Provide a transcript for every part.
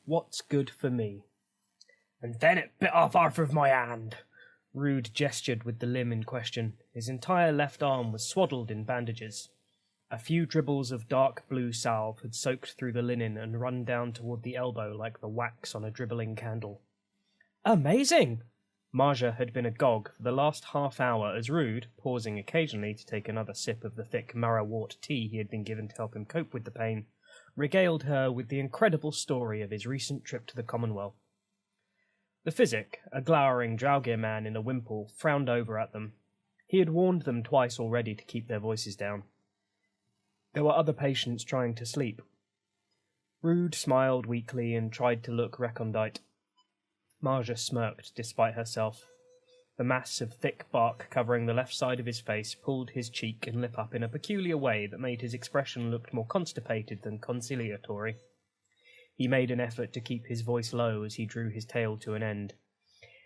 What's good for me? And then it bit off half of my hand. Rude gestured with the limb in question. His entire left arm was swaddled in bandages. A few dribbles of dark blue salve had soaked through the linen and run down toward the elbow like the wax on a dribbling candle. Amazing! Marja had been agog for the last half hour as Rude, pausing occasionally to take another sip of the thick marrowwort tea he had been given to help him cope with the pain, regaled her with the incredible story of his recent trip to the Commonwealth. The Physic, a glowering Draugr man in a wimple, frowned over at them. He had warned them twice already to keep their voices down. There were other patients trying to sleep. Rude smiled weakly and tried to look recondite. Marja smirked despite herself. The mass of thick bark covering the left side of his face pulled his cheek and lip up in a peculiar way that made his expression look more constipated than conciliatory. He made an effort to keep his voice low as he drew his tale to an end.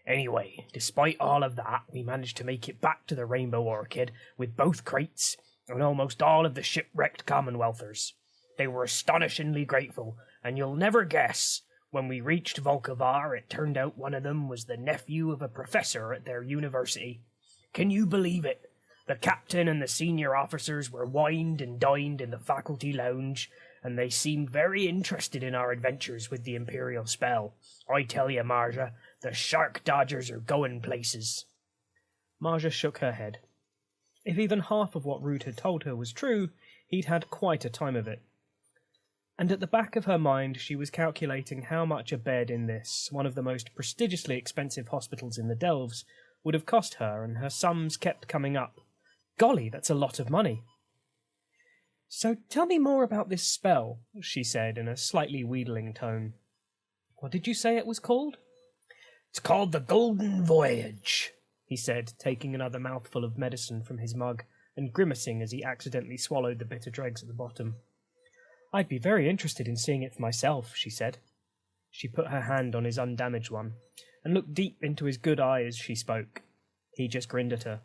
Anyway, despite all of that, we managed to make it back to the Rainbow Orchid with both crates and almost all of the shipwrecked Commonwealthers. They were astonishingly grateful, and you'll never guess, when we reached Volkovar, it turned out one of them was the nephew of a professor at their university. Can you believe it? The captain and the senior officers were wined and dined in the faculty lounge, and they seemed very interested in our adventures with the Imperial spell. I tell you, Marja, the shark dodgers are going places. Marja shook her head. If even half of what Rude had told her was true, he'd had quite a time of it. And at the back of her mind she was calculating how much a bed in this, one of the most prestigiously expensive hospitals in the Delves, would have cost her, and her sums kept coming up. Golly, that's a lot of money. So tell me more about this spell, she said in a slightly wheedling tone. What did you say it was called? It's called the Golden Voyage, he said, taking another mouthful of medicine from his mug and grimacing as he accidentally swallowed the bitter dregs at the bottom. I'd be very interested in seeing it for myself, she said. She put her hand on his undamaged one and looked deep into his good eye as she spoke. He just grinned at her.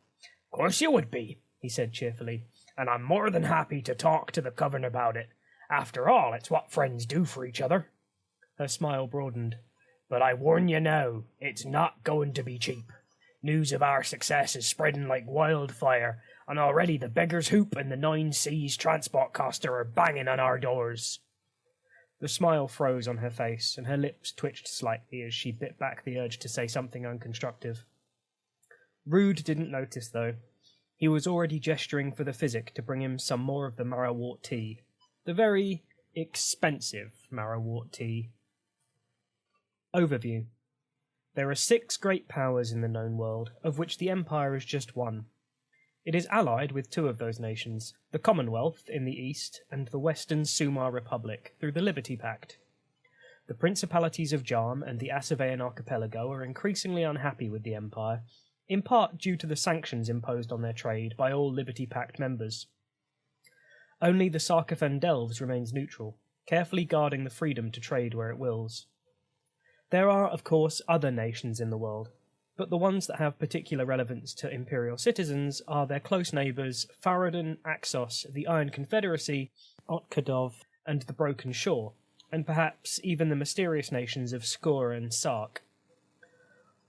Of course you would be, he said cheerfully, and I'm more than happy to talk to the Coven about it. After all, it's what friends do for each other. Her smile broadened. But I warn you now, it's not going to be cheap. News of our success is spreading like wildfire, and already the Beggar's Hoop and the Nine Seas transport coster are banging on our doors. The smile froze on her face, and her lips twitched slightly as she bit back the urge to say something unconstructive. Rude didn't notice, though. He was already gesturing for the Physic to bring him some more of the marrowwort tea. The very expensive marrowwort tea. Overview. There are 6 great powers in the known world, of which the Empire is just one. It is allied with 2 of those nations, the Commonwealth in the east and the Western Sumar Republic through the Liberty Pact. The Principalities of Jarm and the Asavean Archipelago are increasingly unhappy with the Empire, in part due to the sanctions imposed on their trade by all Liberty Pact members. Only the Sarkafan Delves remains neutral, carefully guarding the freedom to trade where it wills. There are, of course, other nations in the world, but the ones that have particular relevance to Imperial citizens are their close neighbours Faradon, Axos, the Iron Confederacy, Otkadov, and the Broken Shore, and perhaps even the mysterious nations of Skor and Sark.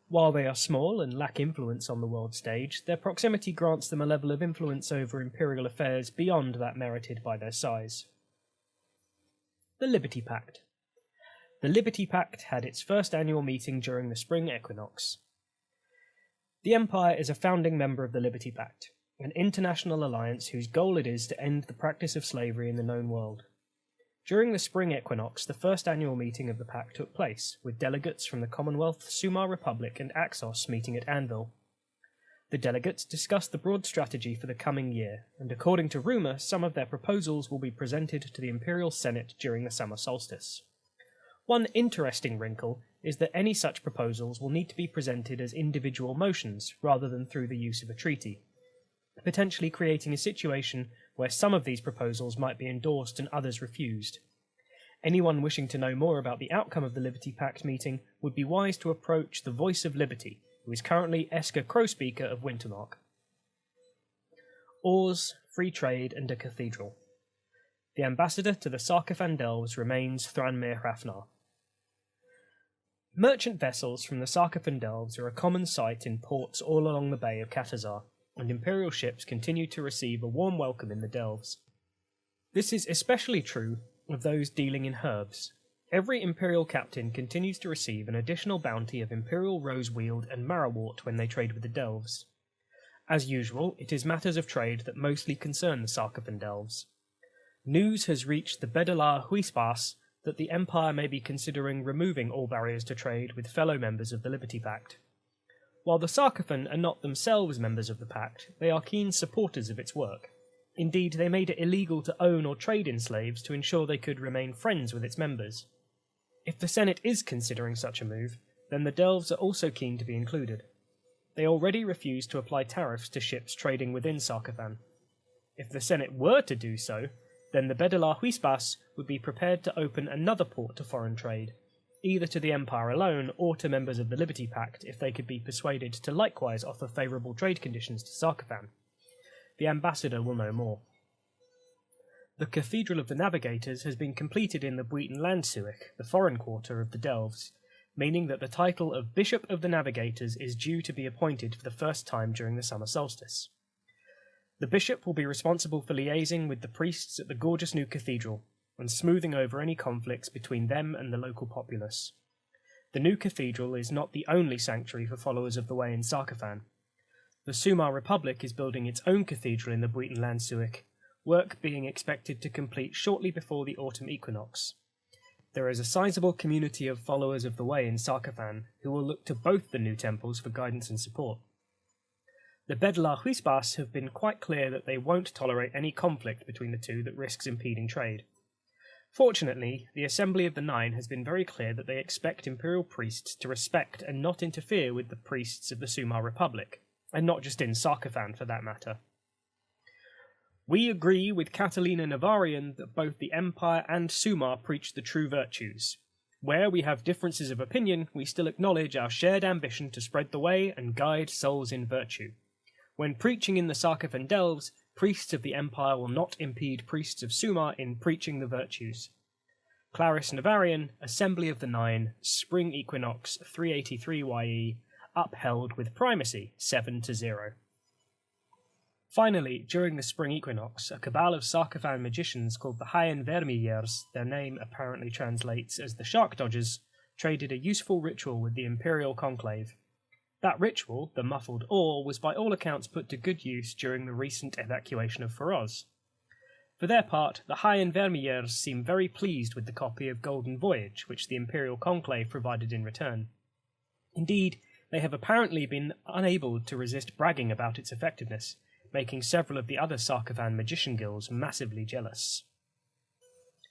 While they are small and lack influence on the world stage, their proximity grants them a level of influence over Imperial affairs beyond that merited by their size. The Liberty Pact. The Liberty Pact had its first annual meeting during the spring equinox. The Empire is a founding member of the Liberty Pact, an international alliance whose goal it is to end the practice of slavery in the known world. During the spring equinox, the first annual meeting of the Pact took place, with delegates from the Commonwealth, Sumar Republic, and Axos meeting at Anvil. The delegates discussed the broad strategy for the coming year, and according to rumour, some of their proposals will be presented to the Imperial Senate during the summer solstice. One interesting wrinkle is that any such proposals will need to be presented as individual motions rather than through the use of a treaty, potentially creating a situation where some of these proposals might be endorsed and others refused. Anyone wishing to know more about the outcome of the Liberty Pact meeting would be wise to approach the Voice of Liberty, who is currently Esker Crowspeaker of Wintermark. Ores, free trade, and a cathedral. The ambassador to the Sarkafan Delves remains Thranmir Hrafnar. Merchant vessels from the Sarkophan Delves are a common sight in ports all along the Bay of Katazar, and Imperial ships continue to receive a warm welcome in the Delves. This is especially true of those dealing in herbs. Every Imperial captain continues to receive an additional bounty of Imperial roseweed and marrowwort when they trade with the Delves. As usual, it is matters of trade that mostly concern the Sarkophan Delves. News has reached the Bedelar Huispas that the Empire may be considering removing all barriers to trade with fellow members of the Liberty Pact. While the Sarkophan are not themselves members of the Pact, they are keen supporters of its work. Indeed, they made it illegal to own or trade in slaves to ensure they could remain friends with its members. If the Senate is considering such a move, then the Delves are also keen to be included. They already refuse to apply tariffs to ships trading within Sarkophan. If the Senate were to do so, then the Bedelar Huispas would be prepared to open another port to foreign trade, either to the Empire alone or to members of the Liberty Pact if they could be persuaded to likewise offer favourable trade conditions to Sarkophan. The ambassador will know more. The Cathedral of the Navigators has been completed in the Buiten Landsuik, the foreign quarter of the Delves, meaning that the title of Bishop of the Navigators is due to be appointed for the first time during the summer solstice. The bishop will be responsible for liaising with the priests at the gorgeous new cathedral and smoothing over any conflicts between them and the local populace. The new cathedral is not the only sanctuary for followers of the Way in Sarkophan. The Sumar Republic is building its own cathedral in the Buiten Landsuik, work being expected to complete shortly before the autumn equinox. There is a sizable community of followers of the Way in Sarkophan who will look to both the new temples for guidance and support. The Bedelar Huispas have been quite clear that they won't tolerate any conflict between the two that risks impeding trade. Fortunately, the Assembly of the Nine has been very clear that they expect Imperial priests to respect and not interfere with the priests of the Sumar Republic, and not just in Sarkophan for that matter. We agree with Catalina Navarian that both the Empire and Sumar preach the true virtues. Where we have differences of opinion, we still acknowledge our shared ambition to spread the way and guide souls in virtue. When preaching in the Sarkophan Delves, priests of the Empire will not impede priests of Sumar in preaching the virtues. Clarice Navarian, Assembly of the Nine, Spring Equinox 383 YE, upheld with primacy 7-0. Finally, during the spring equinox, a cabal of Sarkophan magicians called the Hayen Vermillers, their name apparently translates as the Shark Dodgers, traded a useful ritual with the Imperial Conclave. That ritual, the Muffled Oar, was by all accounts put to good use during the recent evacuation of Feroz. For their part, the Hayen Vermillers seem very pleased with the copy of Golden Voyage, which the Imperial Conclave provided in return. Indeed, they have apparently been unable to resist bragging about its effectiveness, making several of the other Sarkophan magician guilds massively jealous.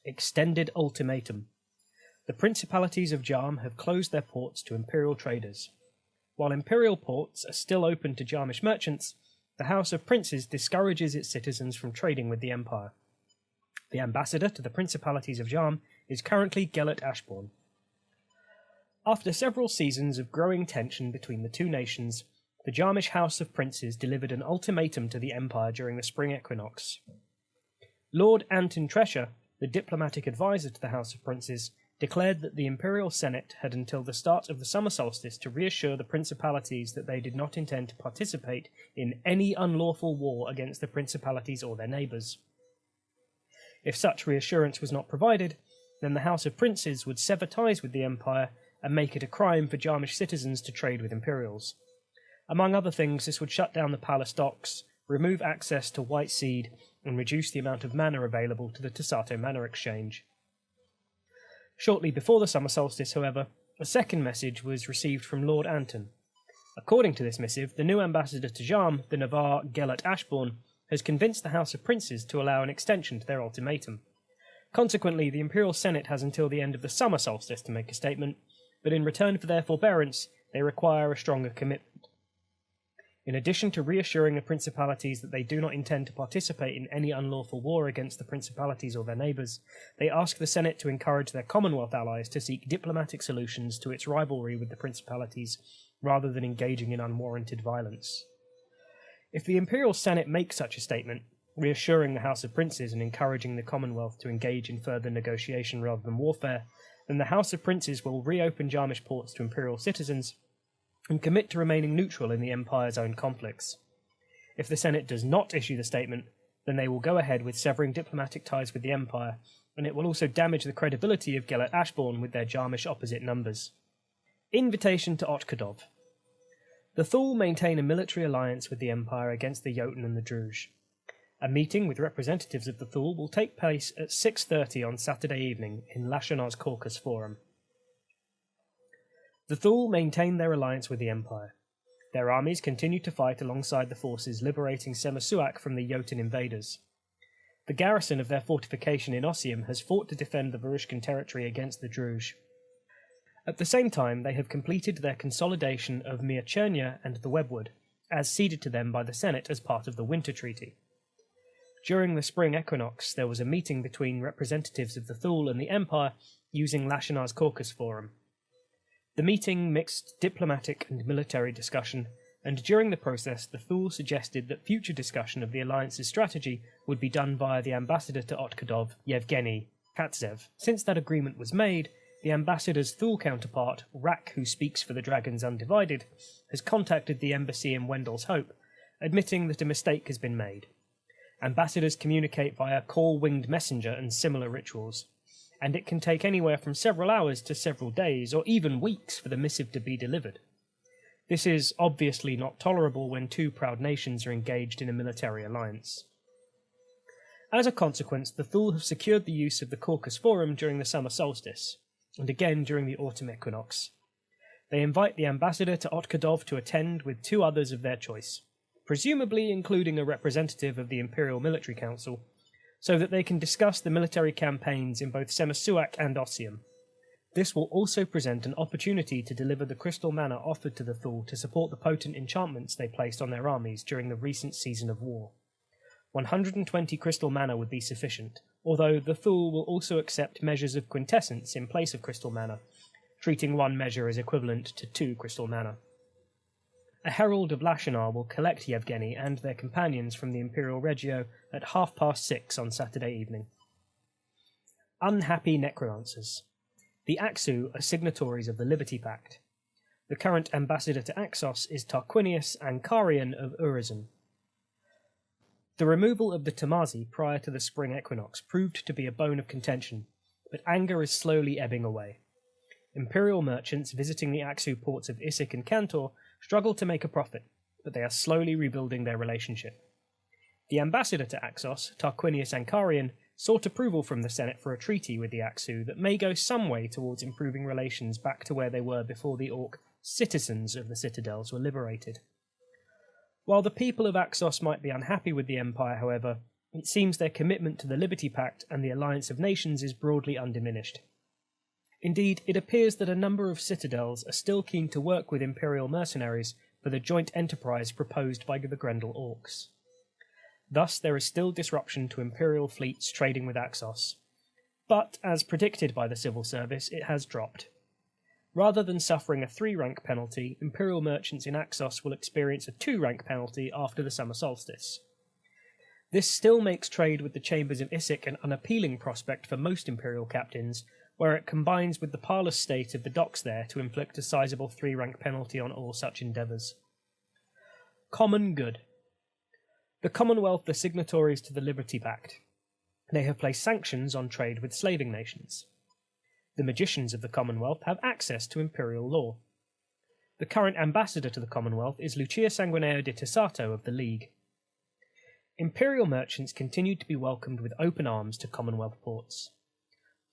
Extended ultimatum. The Principalities of Jarm have closed their ports to Imperial traders. While Imperial ports are still open to Jarmish merchants, the House of Princes discourages its citizens from trading with the Empire. The ambassador to the Principalities of Jarm is currently Gelert Ashbourne. After several seasons of growing tension between the two nations, the Jarmish House of Princes delivered an ultimatum to the Empire during the spring equinox. Lord Anton Tresher, the diplomatic advisor to the House of Princes, declared that the Imperial Senate had until the start of the summer solstice to reassure the principalities that they did not intend to participate in any unlawful war against the principalities or their neighbours. If such reassurance was not provided, then the House of Princes would sever ties with the Empire and make it a crime for Jarmish citizens to trade with Imperials. Among other things, this would shut down the palace docks, remove access to white seed, and reduce the amount of mana available to the Tasato Mana Exchange. Shortly before the summer solstice, however, a second message was received from Lord Anton. According to this missive, the new ambassador to Jarm, the Navarre Gelert Ashbourne, has convinced the House of Princes to allow an extension to their ultimatum. Consequently, the Imperial Senate has until the end of the summer solstice to make a statement, but in return for their forbearance, they require a stronger commitment. In addition to reassuring the principalities that they do not intend to participate in any unlawful war against the principalities or their neighbours, they ask the Senate to encourage their Commonwealth allies to seek diplomatic solutions to its rivalry with the principalities, rather than engaging in unwarranted violence. If the Imperial Senate makes such a statement, reassuring the House of Princes and encouraging the Commonwealth to engage in further negotiation rather than warfare, then the House of Princes will reopen Jarmish ports to Imperial citizens and commit to remaining neutral in the Empire's own conflicts. If the Senate does not issue the statement, then they will go ahead with severing diplomatic ties with the Empire, and it will also damage the credibility of Gellert Ashbourne with their Jarmish opposite numbers. Invitation to Otkadov. The Thule maintain a military alliance with the Empire against the Jotun and the Druj. A meeting with representatives of the Thule will take place at 6:30 on Saturday evening in Lashanar's Caucus Forum. The Thule maintain their alliance with the Empire. Their armies continue to fight alongside the forces liberating Semasuak from the Jotun invaders. The garrison of their fortification in Ossium has fought to defend the Varushkan territory against the Druj. At the same time, they have completed their consolidation of Mirchernia and the Webwood, as ceded to them by the Senate as part of the Winter Treaty. During the spring equinox, there was a meeting between representatives of the Thule and the Empire using Lashanar's Caucus Forum. The meeting mixed diplomatic and military discussion, and during the process the Thule suggested that future discussion of the alliance's strategy would be done via the ambassador to Otkadov, Yevgeny Katsev. Since that agreement was made, the ambassador's Thule counterpart, Rak, who speaks for the Dragons Undivided, has contacted the embassy in Wendell's Hope, admitting that a mistake has been made. Ambassadors communicate via call-winged messenger and similar rituals, and it can take anywhere from several hours to several days, or even weeks, for the missive to be delivered. This is obviously not tolerable when two proud nations are engaged in a military alliance. As a consequence, the Thule have secured the use of the Caucus Forum during the summer solstice, and again during the autumn equinox. They invite the ambassador to Otkadov to attend with two others of their choice, presumably including a representative of the Imperial Military Council, so that they can discuss the military campaigns in both Semasuak and Ossium. This will also present an opportunity to deliver the crystal mana offered to the Thule to support the potent enchantments they placed on their armies during the recent season of war. 120 crystal mana would be sufficient, although the Thule will also accept measures of quintessence in place of crystal mana, treating one measure as equivalent to 2 crystal mana. A herald of Lashanar will collect Yevgeny and their companions from the Imperial Regio at 6:30 on Saturday evening. Unhappy Necromancers. The Aksu are signatories of the Liberty Pact. The current ambassador to Axos is Tarquinius Ankarian of Urizen. The removal of the Tamazi prior to the spring equinox proved to be a bone of contention, but anger is slowly ebbing away. Imperial merchants visiting the Aksu ports of Issyk and Kantor struggle to make a profit, but they are slowly rebuilding their relationship. The ambassador to Axos, Tarquinius Ankarian, sought approval from the Senate for a treaty with the Aksu that may go some way towards improving relations back to where they were before the Orc citizens of the citadels were liberated. While the people of Axos might be unhappy with the Empire, however, it seems their commitment to the Liberty Pact and the Alliance of Nations is broadly undiminished. Indeed, it appears that a number of citadels are still keen to work with Imperial mercenaries for the joint enterprise proposed by the Grendel Orcs. Thus, there is still disruption to Imperial fleets trading with Axos, but, as predicted by the civil service, it has dropped. Rather than suffering a 3-rank penalty, Imperial merchants in Axos will experience a 2-rank penalty after the summer solstice. This still makes trade with the chambers of Issyk an unappealing prospect for most Imperial captains, where it combines with the parlous state of the docks there to inflict a sizable 3-rank penalty on all such endeavours. Common Good. The Commonwealth are signatories to the Liberty Pact. They have placed sanctions on trade with slaving nations. The magicians of the Commonwealth have access to imperial law. The current ambassador to the Commonwealth is Lucia Sanguineo de Tessato of the League. Imperial merchants continue to be welcomed with open arms to Commonwealth ports.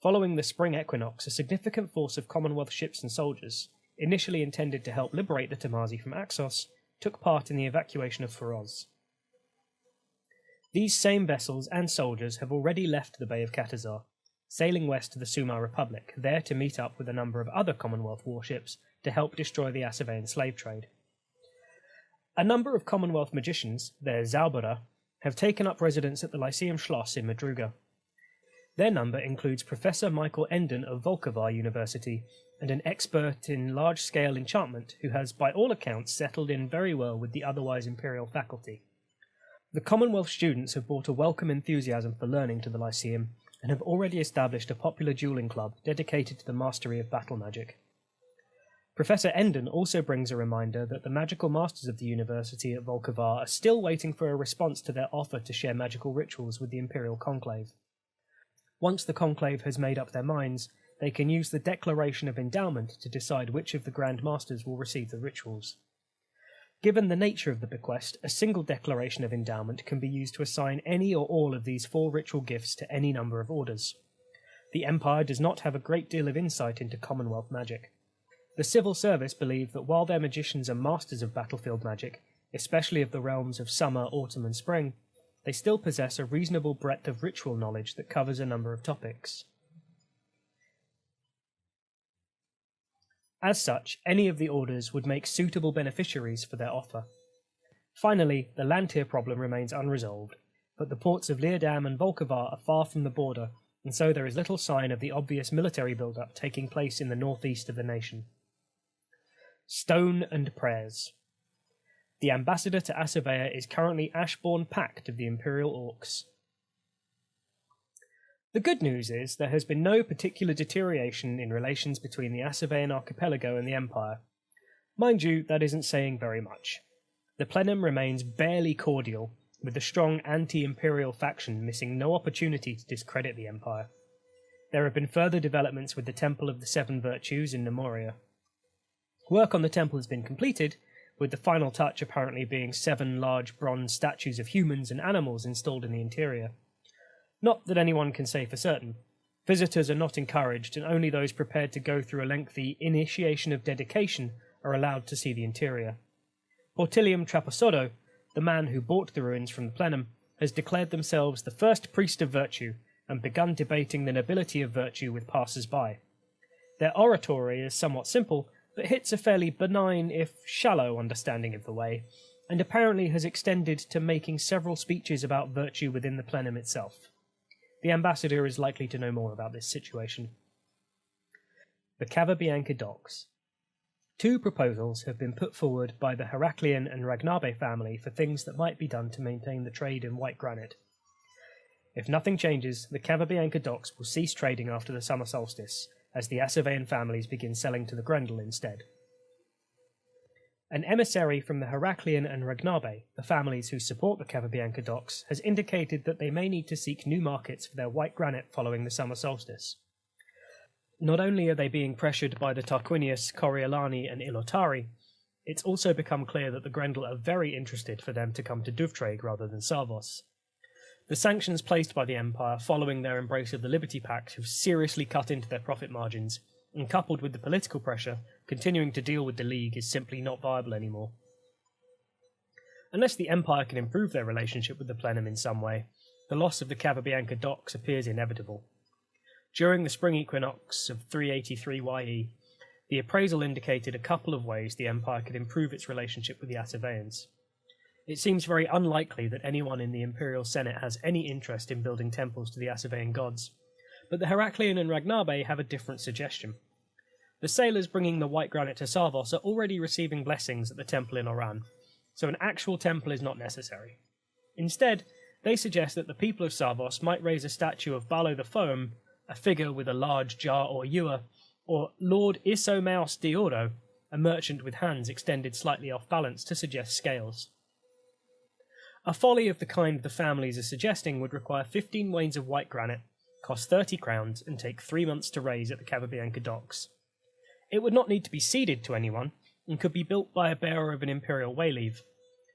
Following the spring equinox, a significant force of Commonwealth ships and soldiers, initially intended to help liberate the Tamazi from Axos, took part in the evacuation of Feroz. These same vessels and soldiers have already left the Bay of Katazar, sailing west to the Sumer Republic, there to meet up with a number of other Commonwealth warships to help destroy the Asavean slave trade. A number of Commonwealth magicians, their Zauberer, have taken up residence at the Lyceum Schloss in Madruga. Their number includes Professor Michael Enden of Volkovar University, and an expert in large-scale enchantment who has, by all accounts, settled in very well with the otherwise Imperial faculty. The Commonwealth students have brought a welcome enthusiasm for learning to the Lyceum, and have already established a popular dueling club dedicated to the mastery of battle magic. Professor Endon also brings a reminder that the magical masters of the university at Volkovar are still waiting for a response to their offer to share magical rituals with the Imperial Conclave. Once the Conclave has made up their minds, they can use the Declaration of Endowment to decide which of the Grand Masters will receive the rituals. Given the nature of the bequest, a single Declaration of Endowment can be used to assign any or all of these 4 ritual gifts to any number of orders. The Empire does not have a great deal of insight into Commonwealth magic. The civil service believe that while their magicians are masters of battlefield magic, especially of the realms of summer, autumn and spring, they still possess a reasonable breadth of ritual knowledge that covers a number of topics. As such, any of the orders would make suitable beneficiaries for their offer. Finally, the Lantir problem remains unresolved, but the ports of Leerdam and Volkovar are far from the border, and so there is little sign of the obvious military build-up taking place in the northeast of the nation. Stone and Prayers. The ambassador to Asavea is currently Ashbourne Pact of the Imperial Orcs. The good news is there has been no particular deterioration in relations between the Asavean archipelago and the Empire. Mind you, that isn't saying very much. The plenum remains barely cordial, with the strong anti-imperial faction missing no opportunity to discredit the Empire. There have been further developments with the Temple of the Seven Virtues in Nemoria. Work on the temple has been completed, with the final touch apparently being 7 large bronze statues of humans and animals installed in the interior. Not that anyone can say for certain. Visitors are not encouraged, and only those prepared to go through a lengthy initiation of dedication are allowed to see the interior. Portilium Trapezodo, the man who bought the ruins from the plenum, has declared themselves the first priest of virtue and begun debating the nobility of virtue with passers-by. Their oratory is somewhat simple, but hits a fairly benign, if shallow, understanding of the way, and apparently has extended to making several speeches about virtue within the plenum itself. The ambassador is likely to know more about this situation. The Cava Bianca docks. 2 proposals have been put forward by the Heraklion and Ragnabe family for things that might be done to maintain the trade in white granite. If nothing changes, the Cava Bianca docks will cease trading after the summer solstice, as the Asavean families begin selling to the Grendel instead. An emissary from the Heraklion and Ragnabe, the families who support the Cava Bianca docks, has indicated that they may need to seek new markets for their white granite following the summer solstice. Not only are they being pressured by the Tarquinius, Coriolanni and Ilotari, it's also become clear that the Grendel are very interested for them to come to Duvtreg rather than Sarvos. The sanctions placed by the Empire following their embrace of the Liberty Pact have seriously cut into their profit margins, and coupled with the political pressure, continuing to deal with the League is simply not viable anymore. Unless the Empire can improve their relationship with the plenum in some way, the loss of the Cava Bianca docks appears inevitable. During the spring equinox of 383 YE, the appraisal indicated a couple of ways the Empire could improve its relationship with the Asaveans. It seems very unlikely that anyone in the Imperial Senate has any interest in building temples to the Asavean gods, but the Heraklion and Ragnabe have a different suggestion. The sailors bringing the white granite to Sarvos are already receiving blessings at the temple in Oran, so an actual temple is not necessary. Instead, they suggest that the people of Sarvos might raise a statue of Balo the Foam, a figure with a large jar or ewer, or Lord Isomaus Dioro, a merchant with hands extended slightly off balance to suggest scales. A folly of the kind the families are suggesting would require 15 wains of white granite, cost 30 crowns, and take 3 months to raise at the Cava Bianca docks. It would not need to be ceded to anyone, and could be built by a bearer of an imperial wayleave.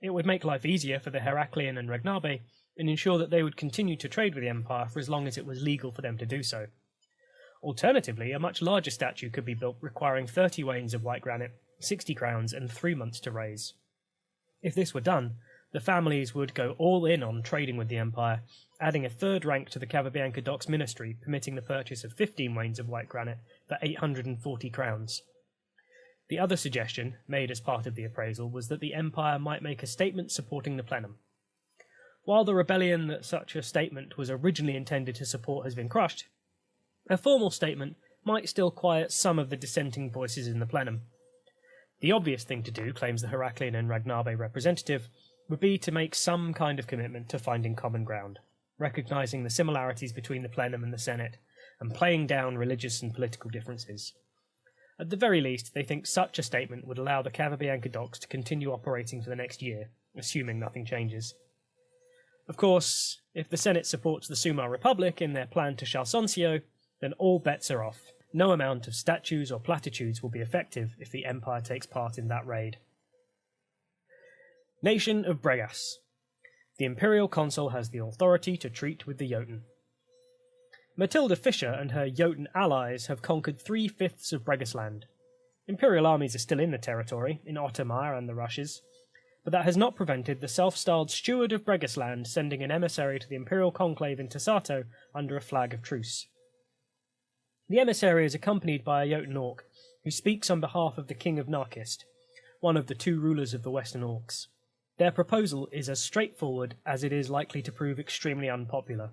It would make life easier for the Heraklion and Ragnabe, and ensure that they would continue to trade with the Empire for as long as it was legal for them to do so. Alternatively, a much larger statue could be built requiring 30 wains of white granite, 60 crowns, and 3 months to raise. If this were done, the families would go all in on trading with the Empire, adding a 3rd rank to the Cava Bianca docks ministry, permitting the purchase of 15 wains of white granite for 840 crowns. The other suggestion, made as part of the appraisal, was that the Empire might make a statement supporting the plenum. While the rebellion that such a statement was originally intended to support has been crushed, a formal statement might still quiet some of the dissenting voices in the plenum. The obvious thing to do, claims the Heraklion and Ragnabe representative, would be to make some kind of commitment to finding common ground. recognising the similarities between the plenum and the Senate, and playing down religious and political differences. At the very least, they think such a statement would allow the Cavabianca docks to continue operating for the next year, assuming nothing changes. Of course, if the Senate supports the Sumar Republic in their plan to Chalsoncio, then all bets are off. No amount of statues or platitudes will be effective if the Empire takes part in that raid. Nation of Bregas. The Imperial Consul has the authority to treat with the Jotun. Matilda Fisher and her Jotun allies have conquered 3/5 of Bregasland. Imperial armies are still in the territory, in Ottomar and the Rushes, but that has not prevented the self-styled Steward of Bregasland sending an emissary to the Imperial Conclave in Tasato under a flag of truce. The emissary is accompanied by a Jotun Orc, who speaks on behalf of the King of Narkist, one of the 2 rulers of the Western Orcs. Their proposal is as straightforward as it is likely to prove extremely unpopular,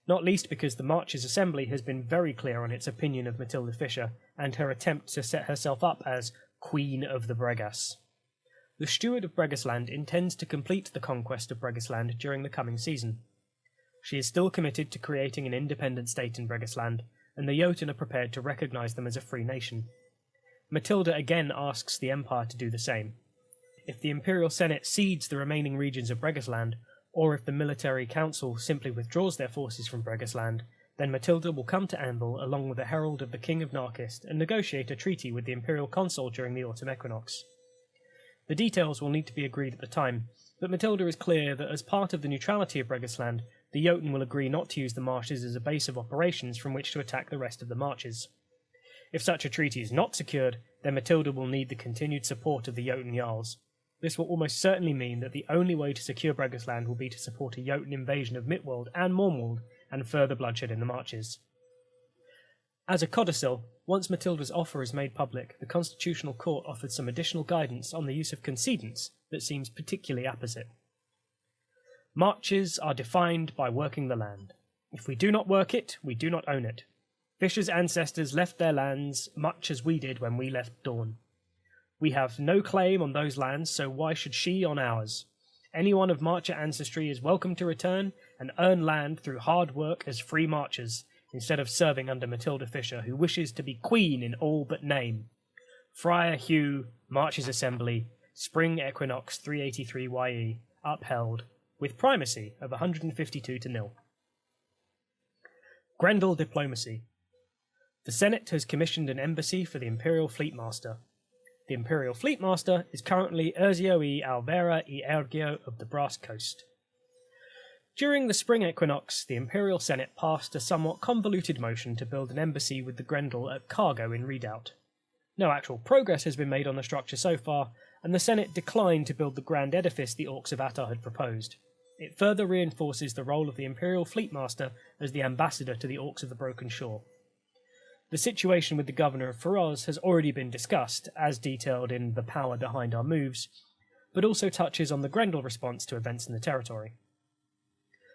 not least because the Marches Assembly has been very clear on its opinion of Matilda Fisher and her attempt to set herself up as Queen of the Bregas. The Steward of Bregasland intends to complete the conquest of Bregasland during the coming season. She is still committed to creating an independent state in Bregasland, and the Jotun are prepared to recognise them as a free nation. Matilda again asks the Empire to do the same. If the Imperial Senate cedes the remaining regions of Bregasland, or if the Military Council simply withdraws their forces from Bregasland, then Matilda will come to Anvil along with the Herald of the King of Narkist and negotiate a treaty with the Imperial Consul during the autumn equinox. The details will need to be agreed at the time, but Matilda is clear that as part of the neutrality of Bregasland, the Jotun will agree not to use the marshes as a base of operations from which to attack the rest of the marches. If such a treaty is not secured, then Matilda will need the continued support of the Jotun Jarls. This will almost certainly mean that the only way to secure Bregasland will be to support a Jotun invasion of Midwold and Mornwold and further bloodshed in the marches. As a codicil, once Matilda's offer is made public, the Constitutional Court offered some additional guidance on the use of concedants that seems particularly apposite. Marches are defined by working the land. If we do not work it, we do not own it. Fisher's ancestors left their lands much as we did when we left Dawn. We have no claim on those lands, so why should she on ours? Anyone of Marcher ancestry is welcome to return and earn land through hard work as free marchers, instead of serving under Matilda Fisher, who wishes to be queen in all but name. Friar Hugh, Marches Assembly, Spring Equinox 383 YE, upheld, with primacy of 152-0. Grendel Diplomacy. The Senate has commissioned an embassy for the Imperial Fleet Master. The Imperial Fleet Master is currently Erzio y Alvera y Ergio of the Brass Coast. During the spring equinox, the Imperial Senate passed a somewhat convoluted motion to build an embassy with the Grendel at Cargo in Redoubt. No actual progress has been made on the structure so far, and the Senate declined to build the grand edifice the Orcs of Attar had proposed. It further reinforces the role of the Imperial Fleet Master as the ambassador to the Orcs of the Broken Shore. The situation with the Governor of Feroz has already been discussed, as detailed in The Power Behind Our Moves, but also touches on the Grendel response to events in the territory.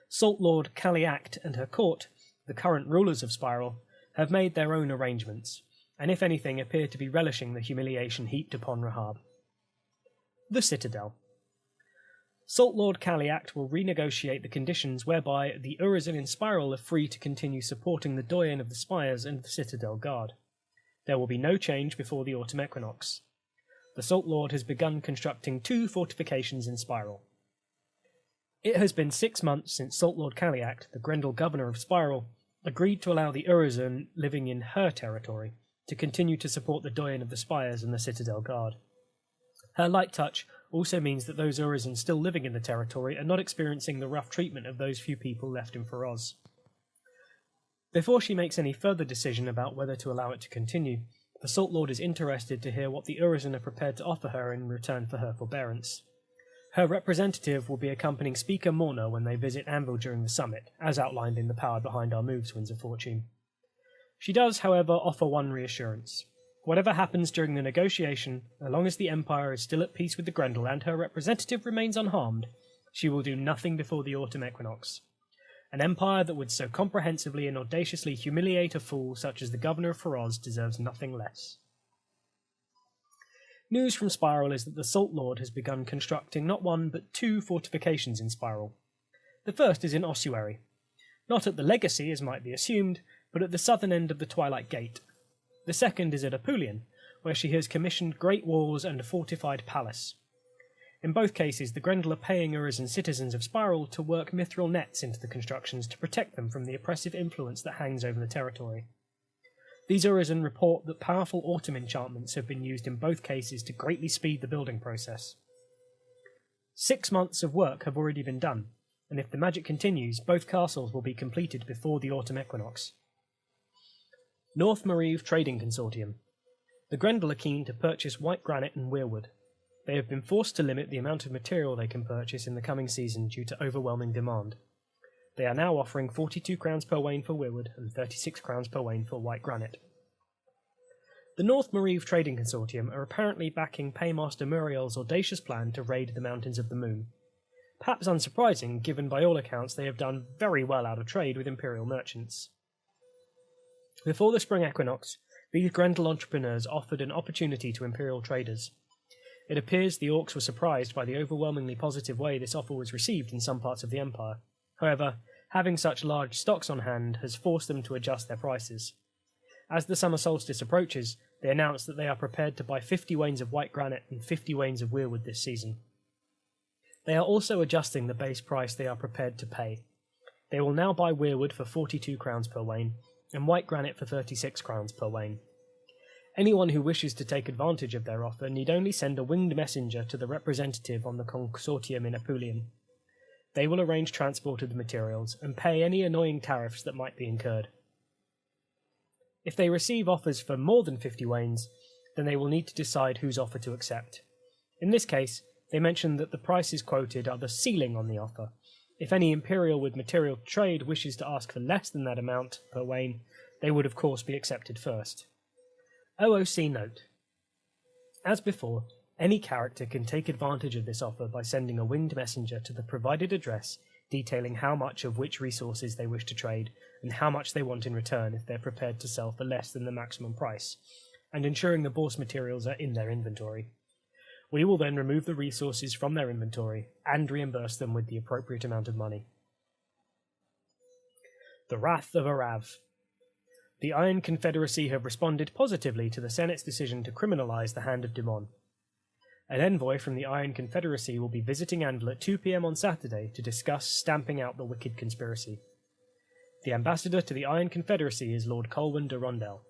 Salt Lord Kaliact and her court, the current rulers of Spiral, have made their own arrangements, and if anything appear to be relishing the humiliation heaped upon Rahab. The Citadel. Salt Lord Kaliact will renegotiate the conditions whereby the Urizen in Spiral are free to continue supporting the Doyen of the Spires and the Citadel Guard. There will be no change before the autumn equinox. The Salt Lord has begun constructing 2 fortifications in Spiral. It has been 6 months since Salt Lord Kaliact, the Grendel governor of Spiral, agreed to allow the Urizen living in her territory to continue to support the Doyen of the Spires and the Citadel Guard. Her light touch also means that those Urizen still living in the territory are not experiencing the rough treatment of those few people left in Feroz. Before she makes any further decision about whether to allow it to continue, the Salt Lord is interested to hear what the Urizen are prepared to offer her in return for her forbearance. Her representative will be accompanying Speaker Morna when they visit Anvil during the summit, as outlined in The Power Behind Our Moves, Winds of Fortune. She does, however, offer one reassurance. Whatever happens during the negotiation, as long as the Empire is still at peace with the Grendel and her representative remains unharmed, she will do nothing before the autumn equinox. An empire that would so comprehensively and audaciously humiliate a fool such as the Governor of Feroz deserves nothing less. News from Spiral is that the Salt Lord has begun constructing not 1 but 2 fortifications in Spiral. The first is in Ossuary, not at the Legacy as might be assumed, but at the southern end of the Twilight Gate. The second is at Apulian, where she has commissioned great walls and a fortified palace. In both cases, the Grendel are paying Urizen citizens of Spiral to work mithril nets into the constructions to protect them from the oppressive influence that hangs over the territory. These Urizen report that powerful autumn enchantments have been used in both cases to greatly speed the building process. 6 months of work have already been done, and if the magic continues, both castles will be completed before the autumn equinox. North Marive Trading Consortium. The Grendel are keen to purchase white granite and weirwood. They have been forced to limit the amount of material they can purchase in the coming season due to overwhelming demand. They are now offering 42 crowns per wain for weirwood and 36 crowns per wain for white granite. The North Marive Trading Consortium are apparently backing Paymaster Muriel's audacious plan to raid the Mountains of the Moon. Perhaps unsurprising, given by all accounts they have done very well out of trade with Imperial merchants. Before the spring equinox, these Grendel entrepreneurs offered an opportunity to Imperial traders. It appears the Orcs were surprised by the overwhelmingly positive way this offer was received in some parts of the Empire. However, having such large stocks on hand has forced them to adjust their prices. As the summer solstice approaches, they announce that they are prepared to buy 50 wains of white granite and 50 wains of weirwood this season. They are also adjusting the base price they are prepared to pay. They will now buy weirwood for 42 crowns per wain, and white granite for 36 crowns per wain. Anyone who wishes to take advantage of their offer need only send a winged messenger to the representative on the consortium in Apulian. They will arrange transport of the materials and pay any annoying tariffs that might be incurred. If they receive offers for more than 50 wains, then they will need to decide whose offer to accept. In this case, they mention that the prices quoted are the ceiling on the offer. If any Imperial with material trade wishes to ask for less than that amount per wain, they would of course be accepted first. OOC note. As before, any character can take advantage of this offer by sending a winged messenger to the provided address detailing how much of which resources they wish to trade and how much they want in return if they're prepared to sell for less than the maximum price, and ensuring the Bourse materials are in their inventory. We will then remove the resources from their inventory and reimburse them with the appropriate amount of money. The Wrath of Arav. The Iron Confederacy have responded positively to the Senate's decision to criminalise the Hand of Dumon. An envoy from the Iron Confederacy will be visiting Anvil at 2 p.m. on Saturday to discuss stamping out the wicked conspiracy. The ambassador to the Iron Confederacy is Lord Colwyn de Rondel.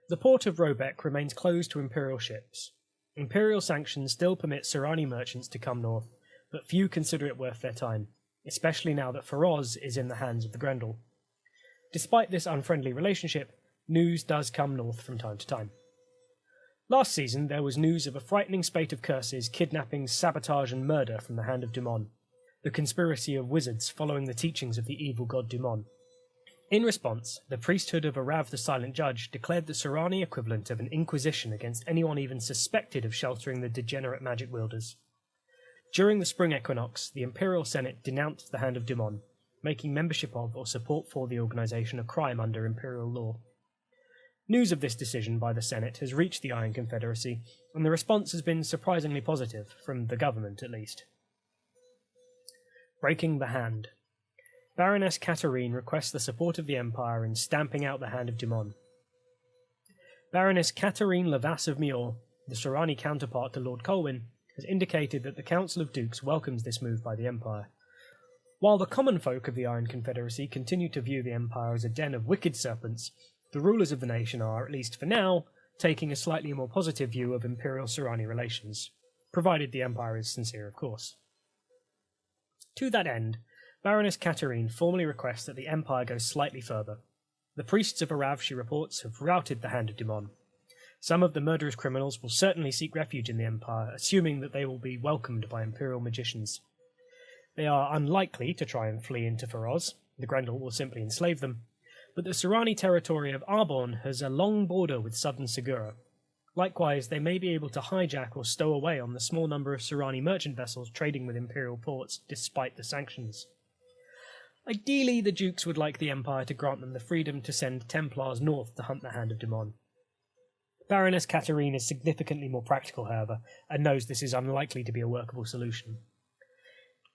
The port of Robeck remains closed to Imperial ships. Imperial sanctions still permit Serani merchants to come north, but few consider it worth their time, especially now that Feroz is in the hands of the Grendel. Despite this unfriendly relationship, news does come north from time to time. Last season, there was news of a frightening spate of curses, kidnappings, sabotage and murder from the Hand of Dumon, the conspiracy of wizards following the teachings of the evil god Dumon. In response, the priesthood of Arav the Silent Judge declared the Serani equivalent of an inquisition against anyone even suspected of sheltering the degenerate magic wielders. During the spring equinox, the Imperial Senate denounced the Hand of Dumon, making membership of or support for the organisation a crime under Imperial law. News of this decision by the Senate has reached the Iron Confederacy, and the response has been surprisingly positive, from the government at least. Breaking the Hand. Baroness Katarine requests the support of the Empire in stamping out the Hand of Dumon. Baroness Katarine Lavasse of Mior, the Serani counterpart to Lord Colwyn, has indicated that the Council of Dukes welcomes this move by the Empire. While the common folk of the Iron Confederacy continue to view the Empire as a den of wicked serpents, the rulers of the nation are, at least for now, taking a slightly more positive view of Imperial-Serani relations, provided the Empire is sincere, of course. To that end, Baroness Katarine formally requests that the Empire go slightly further. The priests of Arav, she reports, have routed the Hand of Dumon. Some of the murderous criminals will certainly seek refuge in the Empire, assuming that they will be welcomed by Imperial magicians. They are unlikely to try and flee into Feroz. The Grendel will simply enslave them. But the Serani territory of Arbonne has a long border with southern Segura. Likewise, they may be able to hijack or stow away on the small number of Serani merchant vessels trading with Imperial ports, despite the sanctions. Ideally, the Dukes would like the Empire to grant them the freedom to send Templars north to hunt the Hand of Dumon. Baroness Katarine is significantly more practical, however, and knows this is unlikely to be a workable solution.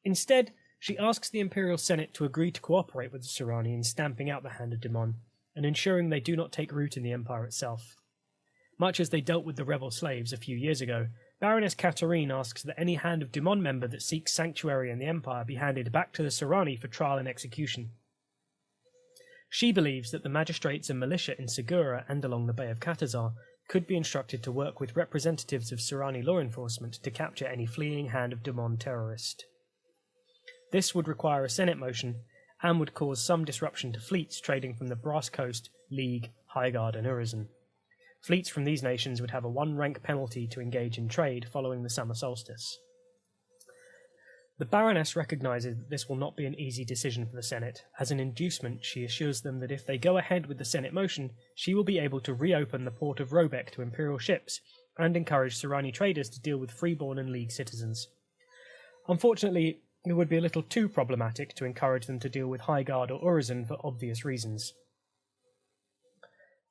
Instead, She asks the Imperial Senate to agree to cooperate with the Serani in stamping out the Hand of Daemon, and ensuring they do not take root in the Empire itself. Much as they dealt with the rebel slaves a few years ago, Baroness Katarine asks that any Hand of Daemon member that seeks sanctuary in the Empire be handed back to the Serani for trial and execution. She believes that the magistrates and militia in Segura and along the Bay of Katazar could be instructed to work with representatives of Serani law enforcement to capture any fleeing Hand of Daemon terrorist. This would require a Senate motion and would cause some disruption to fleets trading from the Brass Coast, League, Highguard and Urizen. Fleets from these nations would have a 1-rank penalty to engage in trade following the summer solstice. The Baroness recognises that this will not be an easy decision for the Senate. As an inducement, she assures them that if they go ahead with the Senate motion, she will be able to reopen the port of Robeck to Imperial ships and encourage Serani traders to deal with freeborn and League citizens. Unfortunately, it would be a little too problematic to encourage them to deal with Highguard or Urizen for obvious reasons.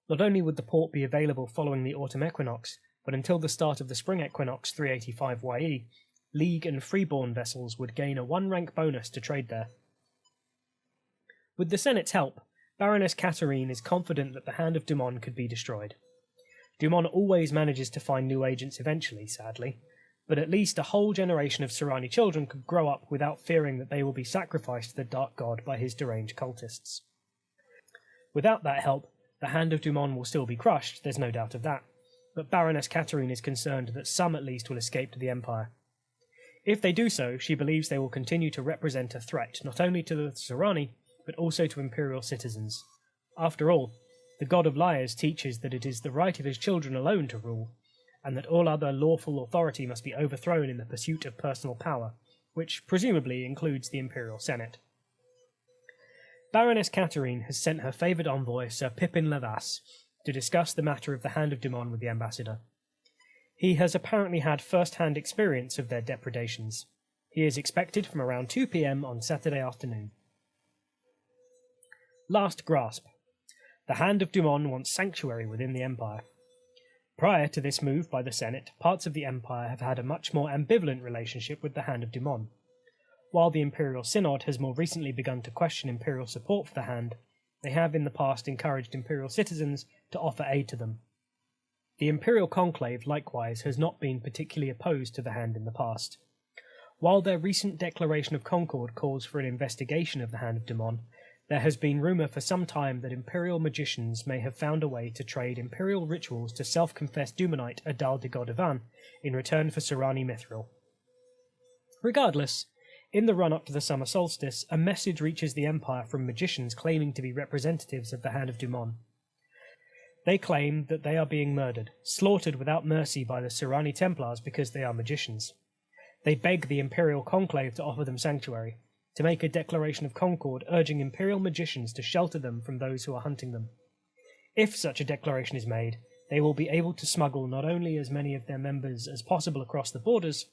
Not only would the port be available following the autumn equinox, but until the start of the spring equinox 385 YE, League and freeborn vessels would gain a 1-rank bonus to trade there. With the Senate's help, Baroness Katarine is confident that the Hand of Daemon could be destroyed. Daemon always manages to find new agents eventually, sadly, but at least a whole generation of Serani children could grow up without fearing that they will be sacrificed to the Dark God by his deranged cultists. Without that help, the Hand of Daemon will still be crushed, there's no doubt of that, but Baroness Katarine is concerned that some at least will escape to the Empire. If they do so, she believes they will continue to represent a threat not only to the Serani, but also to Imperial citizens. After all, the God of Liars teaches that it is the right of his children alone to rule, and that all other lawful authority must be overthrown in the pursuit of personal power, which presumably includes the Imperial Senate. Baroness Katarine has sent her favoured envoy, Sir Pippin Levas, to discuss the matter of the Hand of Daemon with the ambassador. He has apparently had first-hand experience of their depredations. He is expected from around 2 p.m. on Saturday afternoon. Last Grasp. The Hand of Daemon wants sanctuary within the Empire. Prior to this move by the Senate, parts of the Empire have had a much more ambivalent relationship with the Hand of Daemon. While the Imperial Synod has more recently begun to question Imperial support for the Hand, they have in the past encouraged Imperial citizens to offer aid to them. The Imperial Conclave, likewise, has not been particularly opposed to the Hand in the past. While their recent declaration of concord calls for an investigation of the Hand of Daemon, there has been rumour for some time that Imperial magicians may have found a way to trade Imperial rituals to self-confessed Dumanite Adal de Godevan in return for Serani Mithril. Regardless, in the run-up to the summer solstice, a message reaches the Empire from magicians claiming to be representatives of the Hand of Daemon. They claim that they are being murdered, slaughtered without mercy by the Serani Templars because they are magicians. They beg the Imperial Conclave to offer them sanctuary, to make a declaration of concord urging Imperial magicians to shelter them from those who are hunting them. If such a declaration is made, they will be able to smuggle not only as many of their members as possible across the borders,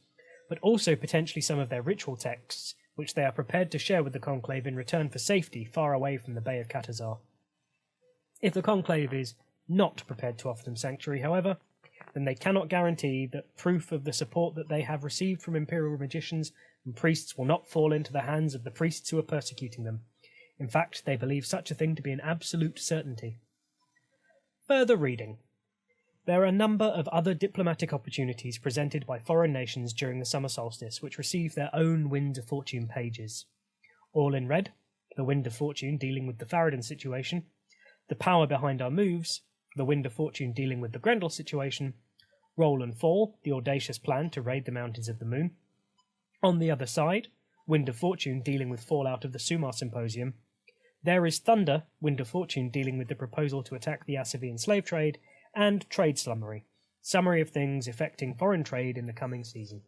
but also potentially some of their ritual texts, which they are prepared to share with the Conclave in return for safety far away from the Bay of Katazar. If the Conclave is not prepared to offer them sanctuary, however, then they cannot guarantee that proof of the support that they have received from Imperial magicians and priests will not fall into the hands of the priests who are persecuting them. In fact, they believe such a thing to be an absolute certainty. Further reading. There are a number of other diplomatic opportunities presented by foreign nations during the summer solstice which receive their own Wind of Fortune pages. All in red, the Wind of Fortune dealing with the Farad'n situation, the power behind our moves, the Wind of Fortune dealing with the Grendel situation, Roll and Fall, the audacious plan to raid the Mountains of the Moon. On the other side, Wind of Fortune dealing with fallout of the Sumar Symposium. There is Thunder, Wind of Fortune dealing with the proposal to attack the Asavian slave trade, and Trade Summary of things affecting foreign trade in the coming season.